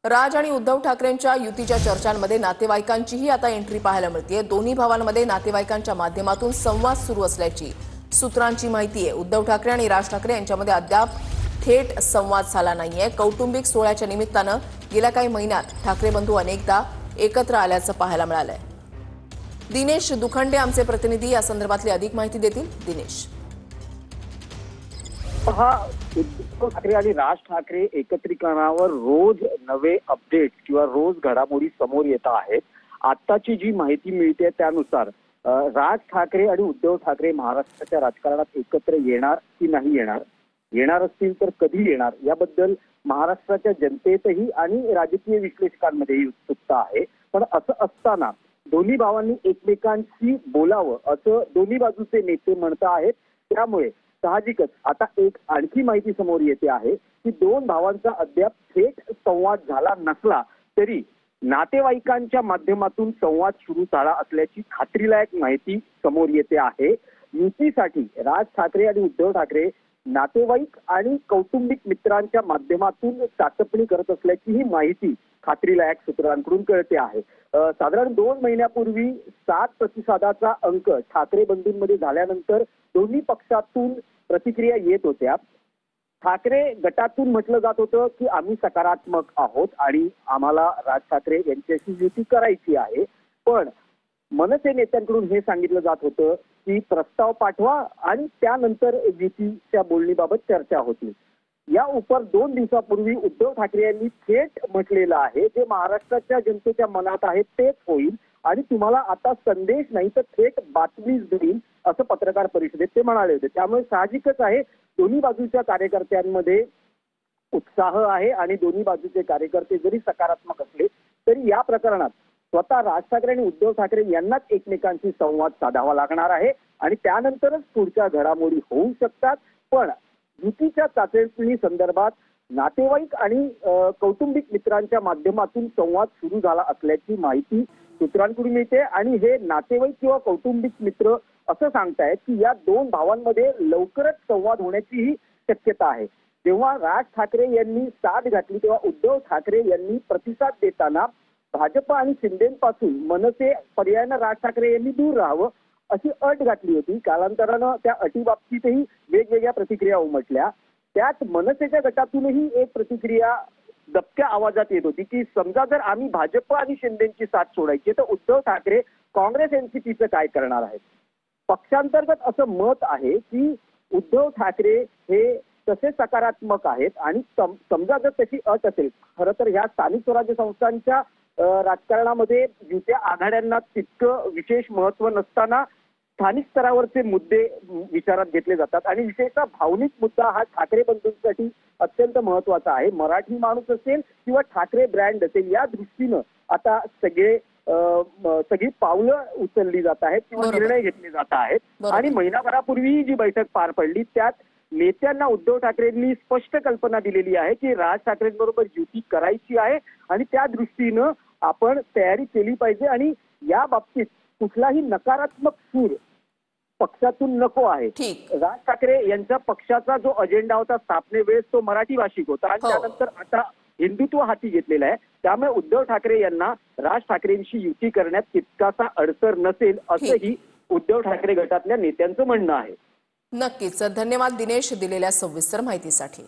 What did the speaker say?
राज आणि उद्धव ठाकरेंच्या युतीच्या चर्चांमध्ये नातेवाईकांचीही आता एंट्री पाहायला मिळते। दोन्ही भावांमध्ये नातेवाईकांच्या माध्यमातून संवाद सुरू असल्याची सूत्रांची माहिती आहे। उद्धव ठाकरे आणि राज ठाकरे यांच्यामध्ये अद्याप थेट संवाद झाला नाहीये। कौटुंबिक सोहळ्याच्या निमित्तानं गेल्या काही महिन्यात ठाकरे बंधू अनेकदा एकत्र आल्याचं पाहायला मिळालंय। दिनेश दुखंडे आमचे प्रतिनिधी या संदर्भातली अधिक माहिती देतील। दिनेश, उद्धव ठाकरे आणि राज ठाकरे एकत्रीकरणावर रोज नवे अपडेट किंवा रोज घडामोडी समोर येत आहेत। आताची जी माहिती मिळते त्यानुसार राज ठाकरे आणि उद्धव ठाकरे महाराष्ट्राच्या राजकारणात एकत्र येणार की नाही येणार असतील तर कधी येणार याबद्दल महाराष्ट्राच्या जनतेतही आणि राजकीय विश्लेषकांमध्येही उत्सुकता आहे। पण असं असताना दोन्ही भावांनी एकमेकांशी बोलावं असं दोन्ही बाजूचे नेते म्हणत आहेत। त्यामुळे साहजिकच आता एक आणखी माहिती समोर येते आहे की दोन भावांचा अद्याप थेट संवाद झाला नसला तरी नातेवाईकांच्या माध्यमातून संवाद सुरू झाला असल्याची खात्रीलायक माहिती समोर येते आहे। युतीसाठी राज ठाकरे आणि उद्धव ठाकरे नातेवाईक आणि कौटुंबिक मित्रांच्या माध्यमातून चाचपणी करत असल्याची ही माहिती खात्रीलायक सूत्रांकडून कळते आहे। साधारण 2 महिन्यापूर्वी 7 प्रतिसादाचा अंक ठाकरे बंधूंमध्ये झाल्यानंतर दोन्ही पक्षातून प्रतिक्रिया येत होत्या। ठाकरे गटातून म्हटलं जात होतं की आम्ही सकारात्मक आहोत आणि आम्हाला राज ठाकरे यांच्याशी युती करायची आहे। पण मनसे नेत्यांकडून हे सांगितलं जात होतं की प्रस्ताव पाठवा आणि त्यानंतर युतीच्या बोलणीबाबत चर्चा होती। या उपर 2 दिवसापूर्वी उद्धव ठाकरे यांनी थेट म्हटलेलं आहे जे महाराष्ट्राच्या जनतेच्या मनात आहे तेच होईल आणि तुम्हाला आता संदेश नाही तर थेट बातमीच देईल असं पत्रकार परिषदेत ते म्हणाले होते। त्यामुळे साहजिकच आहे दोन्ही बाजूच्या कार्यकर्त्यांमध्ये उत्साह आहे आणि दोन्ही बाजूचे कार्यकर्ते जरी सकारात्मक असले तरी या प्रकरणात स्वतः राज ठाकरे आणि उद्धव ठाकरे यांनाच एकमेकांशी संवाद साधावा लागणार आहे आणि त्यानंतरच पुढच्या घडामोडी होऊ शकतात। पण युतीच्या चाचपणी संदर्भात नातेवाईक आणि कौटुंबिक मित्रांच्या माध्यमातून संवाद सुरू झाला असल्याची माहिती सूत्रांकडून मिळते आणि हे नातेवाईक किंवा कौटुंबिक मित्र असं सांगतायत की या दोन भावांमध्ये लवकरच संवाद होण्याचीही शक्यता आहे। जेव्हा राज ठाकरे यांनी साथ घातली तेव्हा उद्धव ठाकरे यांनी प्रतिसाद देताना भाजप आणि शिंदेपासून मनसे पर्यायानं राज ठाकरे यांनी दूर राहावं अशी अट घातली होती। कालांतरानं त्या अटीबाबतीतही वेगवेगळ्या प्रतिक्रिया उमटल्या। त्यात मनसेच्या गटातूनही एक प्रतिक्रिया दबक्या आवाजात येत होती की समजा जर आम्ही भाजप आणि शिंदेची साथ सोडायची तर उद्धव ठाकरे काँग्रेस एनसीपीचं काय करणार आहेत। पक्षांतर्गत असं मत आहे की उद्धव ठाकरे हे तसे सकारात्मक आहेत आणि समजा जर तशी अट असेल, खरं तर ह्या स्थानिक स्वराज्य संस्थांच्या राजकारणामध्ये युत्या आघाड्यांना तितकं विशेष महत्व नसताना स्थानिक स्तरावरचे मुद्दे विचारात घेतले जातात आणि विशेषतः भावनिक मुद्दा हा ठाकरे बंधूंसाठी अत्यंत महत्वाचा आहे। मराठी माणूस असेल किंवा ठाकरे ब्रँड असेल या दृष्टीनं आता सगळी पावलं उचलली जात आहेत किंवा निर्णय घेतले जात आहेत। आणि महिनाभरापूर्वी जी बैठक पार पडली त्यात नेत्यांना उद्धव ठाकरेंनी स्पष्ट कल्पना दिलेली आहे की राज ठाकरेंबरोबर युती करायची आहे आणि त्या दृष्टीनं आपण तयारी केली पाहिजे आणि या बाबतीत कुठलाही नकारात्मक सूर पक्षातून नको आहे। राज ठाकरे यांच्या पक्षाचा जो अजेंडा होता स्थापनेवेळेस तो मराठी भाषिक होता आणि त्यानंतर आता हिंदुत्व हाती घेतलेला आहे। त्यामुळे उद्धव ठाकरे यांना राज ठाकरेंशी युती करण्यात तितकासा अडसर नसेल असंही उद्धव ठाकरे गटातल्या नेत्यांचं म्हणणं आहे। नक्कीच, धन्यवाद दिनेश दिलेल्या सविस्तर माहितीसाठी।